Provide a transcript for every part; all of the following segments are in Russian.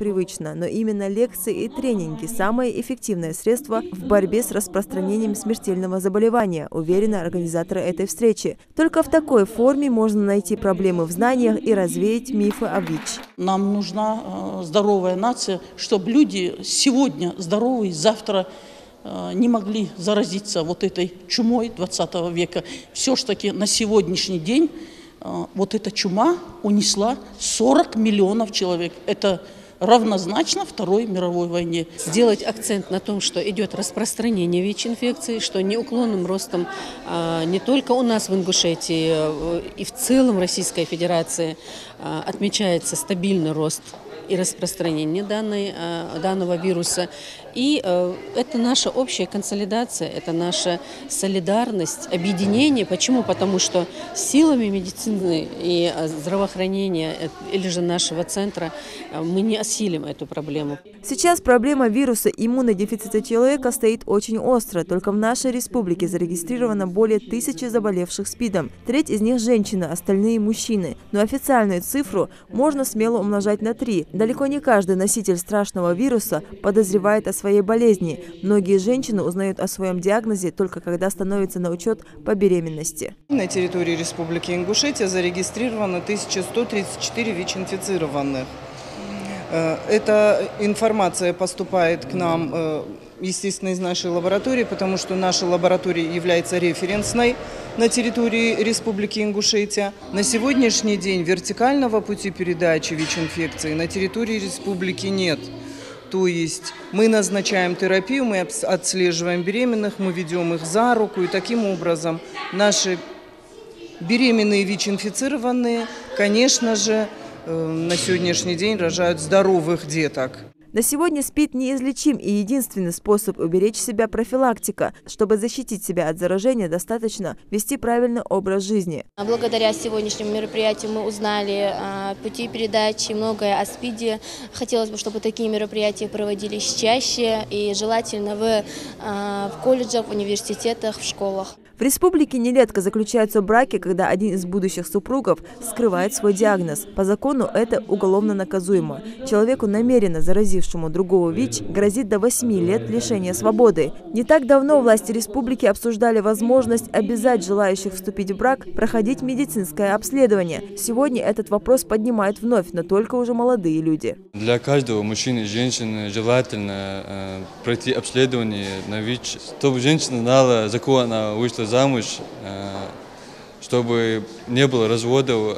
привычно, но именно лекции и тренинги – самое эффективное средство в борьбе с распространением смертельного заболевания, уверены организаторы этой встречи. Только в такой форме можно найти проблемы в знаниях и развеять мифы о ВИЧ. Нам нужна здоровая нация, чтобы люди сегодня здоровые, завтра не могли заразиться вот этой чумой 20 века. Все-таки на сегодняшний день вот эта чума унесла 40 миллионов человек. Это равнозначно Второй мировой войне. Сделать акцент на том, что идет распространение ВИЧ-инфекции, что неуклонным ростом не только у нас в Ингушетии и в целом Российской Федерации отмечается стабильный рост и распространение данного вируса. И это наша общая консолидация, это наша солидарность, объединение. Почему? Потому что силами медицины и здравоохранения или же нашего центра мы не осилим эту проблему. Сейчас проблема вируса иммунодефицита человека стоит очень остро. Только в нашей республике зарегистрировано более 1000 заболевших СПИДом. Треть из них женщины, остальные мужчины. Но официальную цифру можно смело умножать на 3. Далеко не каждый носитель страшного вируса подозревает о своей болезни. Многие женщины узнают о своем диагнозе только когда становятся на учет по беременности. На территории Республики Ингушетия зарегистрировано 1134 ВИЧ-инфицированных. Эта информация поступает к нам, естественно, из нашей лаборатории, потому что наша лаборатория является референсной на территории Республики Ингушетия. На сегодняшний день вертикального пути передачи ВИЧ-инфекции на территории республики нет. То есть мы назначаем терапию, мы отслеживаем беременных, мы ведем их за руку, и таким образом наши беременные ВИЧ-инфицированные, конечно же, на сегодняшний день рожают здоровых деток. На сегодня СПИД неизлечим, и единственный способ уберечь себя – профилактика. Чтобы защитить себя от заражения, достаточно вести правильный образ жизни. Благодаря сегодняшнему мероприятию мы узнали пути передачи, многое о СПИДе. Хотелось бы, чтобы такие мероприятия проводились чаще и желательно в колледжах, в университетах, в школах. В республике нередко заключаются браки, когда один из будущих супругов скрывает свой диагноз. По закону это уголовно наказуемо. Человеку, намеренно заразившему другого ВИЧ, грозит до 8 лет лишения свободы. Не так давно власти республики обсуждали возможность обязать желающих вступить в брак проходить медицинское обследование. Сегодня этот вопрос поднимают вновь, но только уже молодые люди. Для каждого мужчины и женщины желательно пройти обследование на ВИЧ, чтобы женщина знала, за кого она вышла замуж, чтобы не было разводов,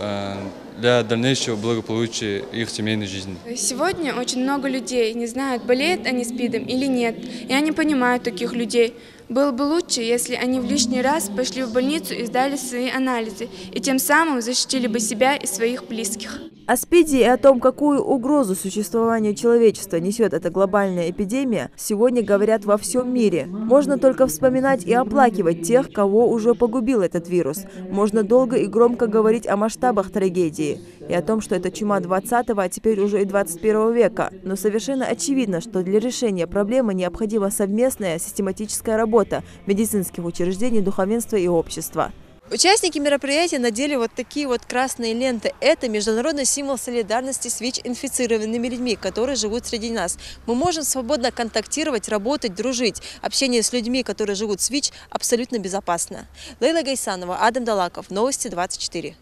для дальнейшего благополучия их семейной жизни. Сегодня очень много людей не знают, болеют они СПИДом или нет, и они понимают таких людей. Было бы лучше, если они в лишний раз пошли в больницу и сдали свои анализы, и тем самым защитили бы себя и своих близких. О СПИДе и о том, какую угрозу существованию человечества несет эта глобальная эпидемия, сегодня говорят во всем мире. Можно только вспоминать и оплакивать тех, кого уже погубил этот вирус. Можно долго и громко говорить о масштабах трагедии и о том, что это чума 20-го, а теперь уже и 21 века. Но совершенно очевидно, что для решения проблемы необходима совместная систематическая работа медицинских учреждений, духовенства и общества. Участники мероприятия надели вот такие вот красные ленты. Это международный символ солидарности с ВИЧ-инфицированными людьми, которые живут среди нас. Мы можем свободно контактировать, работать, дружить. Общение с людьми, которые живут с ВИЧ, абсолютно безопасно. Лейла Гайсанова, Адам Далаков. Новости 24.